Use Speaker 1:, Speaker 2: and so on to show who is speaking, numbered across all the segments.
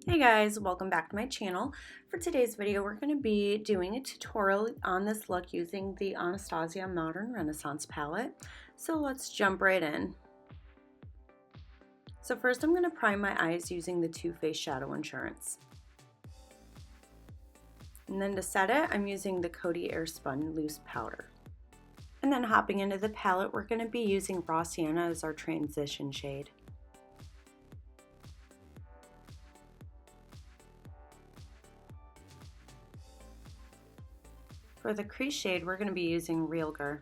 Speaker 1: Hey guys, welcome back to my channel. For today's video, we're going to be doing a tutorial on this look using the Anastasia Modern Renaissance Palette. So let's jump right in. So first I'm going to prime my eyes using the Too Faced Shadow Insurance. And then to set it, I'm using the Coty Airspun Loose Powder. And then hopping into the palette, we're going to be using Raw Sienna as our transition shade. For the crease shade, we're going to be using Highligher.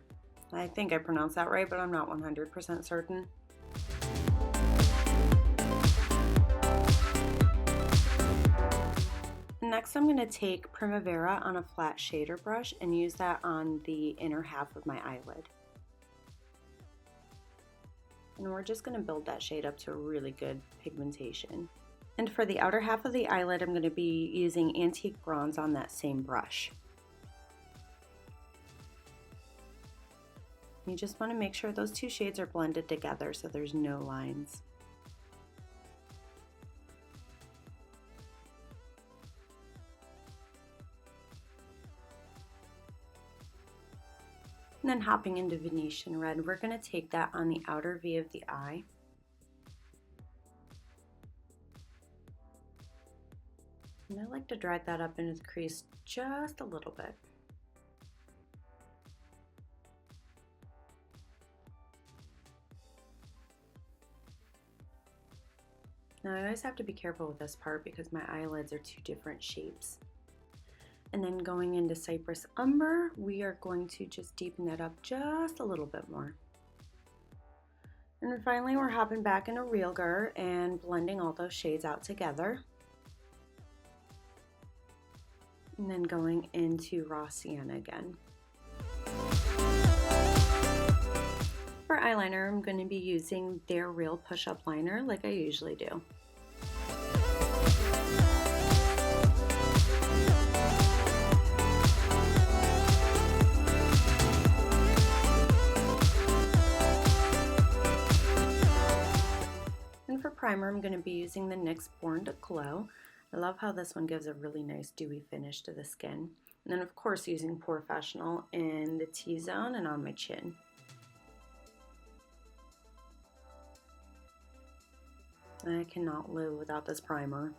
Speaker 1: I think I pronounced that right, but I'm not 100% certain. Next, I'm going to take Primavera on a flat shader brush and use that on the inner half of my eyelid. And we're just going to build that shade up to a really good pigmentation. And for the outer half of the eyelid, I'm going to be using Antique Bronze on that same brush. You just want to make sure those two shades are blended together so there's no lines. And then hopping into Venetian Red, we're going to take that on the outer V of the eye. And I like to drag that up into the crease just a little bit. Now I always have to be careful with this part because my eyelids are two different shapes. And then going into Cypress Umber, we are going to just deepen that up just a little bit more. And then finally we're hopping back into Highligher and blending all those shades out together. And then going into Raw Sienna again. For eyeliner, I'm going to be using their Real Push-Up liner like I usually do. And for primer, I'm going to be using the NYX Born to Glow. I love how this one gives a really nice dewy finish to the skin. And then of course using Porefessional in the T-zone and on my chin. I cannot live without this primer.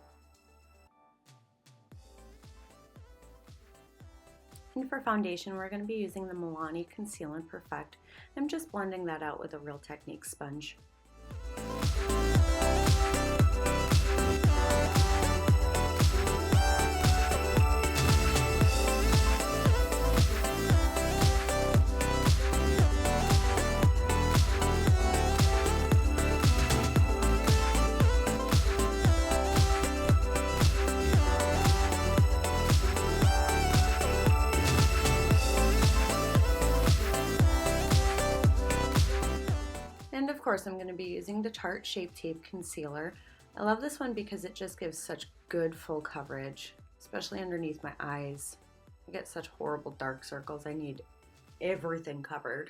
Speaker 1: And for foundation, we're going to be using the Milani Conceal and Perfect. I'm just blending that out with a Real Technique sponge. And of course I'm going to be using the Tarte Shape Tape Concealer. I love this one because it just gives such good full coverage, especially underneath my eyes. I get such horrible dark circles. I need everything covered.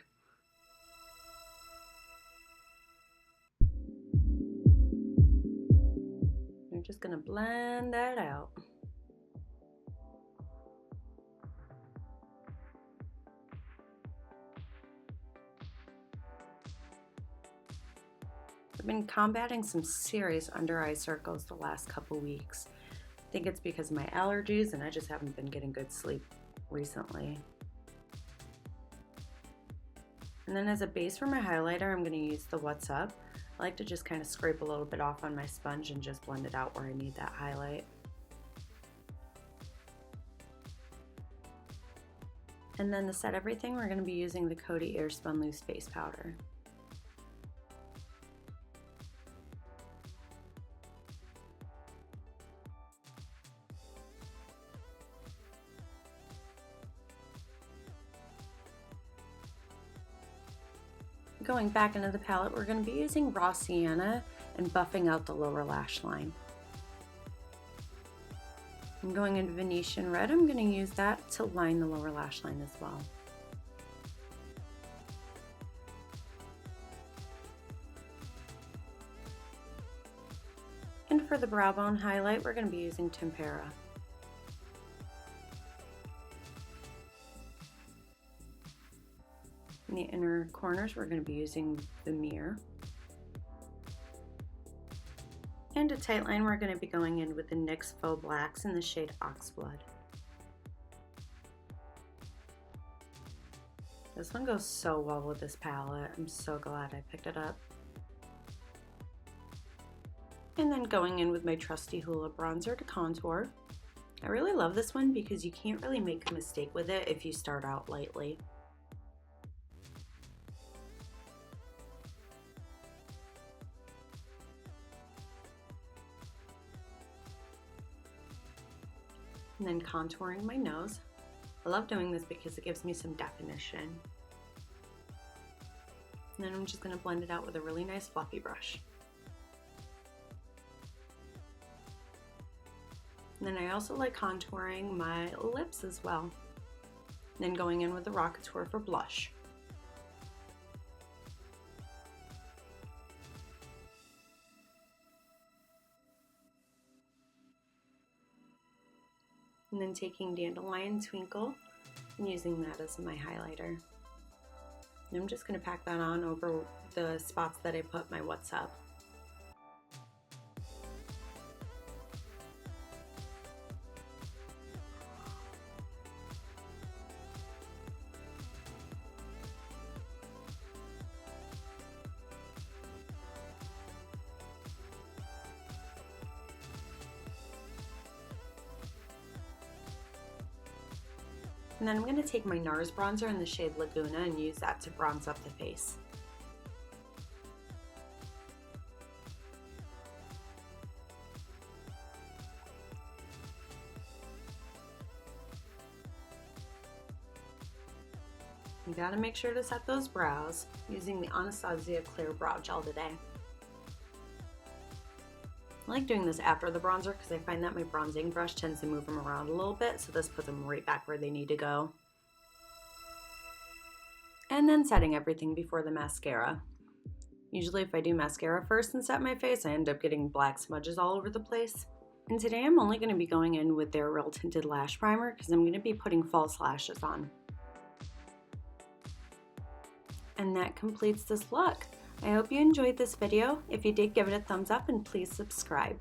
Speaker 1: I'm just going to blend that out. I've been combating some serious under eye circles the last couple weeks. I think it's because of my allergies and I just haven't been getting good sleep recently. And then as a base for my highlighter, I'm going to use the What's Up. I like to just kind of scrape a little bit off on my sponge and just blend it out where I need that highlight. And then to set everything, we're going to be using the Coty Airspun Loose Face Powder. Going back into the palette, we're going to be using Raw Sienna and buffing out the lower lash line. I'm going into Venetian Red. I'm going to use that to line the lower lash line as well. And for the brow bone highlight, we're going to be using Tempera. In the inner corners, we're going to be using the Mirror. And to tight line, we're going to be going in with the NYX Faux Blacks in the shade Oxblood. This one goes so well with this palette. I'm so glad I picked it up. And then going in with my trusty Hoola bronzer to contour. I really love this one because you can't really make a mistake with it if you start out lightly. And then contouring my nose. I love doing this because it gives me some definition. And then I'm just going to blend it out with a really nice fluffy brush. And then I also like contouring my lips as well. And then going in with the Rockateur for blush. And then taking Dandelion Twinkle and using that as my highlighter. And I'm just going to pack that on over the spots that I put my What's Up. And then I'm going to take my NARS bronzer in the shade Laguna and use that to bronze up the face. You gotta make sure to set those brows using the Anastasia Clear Brow Gel today. I like doing this after the bronzer because I find that my bronzing brush tends to move them around a little bit, so this puts them right back where they need to go. And then setting everything before the mascara. Usually if I do mascara first and set my face, I end up getting black smudges all over the place. And today I'm only going to be going in with their Real Tinted Lash Primer because I'm going to be putting false lashes on. And that completes this look. I hope you enjoyed this video. If you did, give it a thumbs up and please subscribe.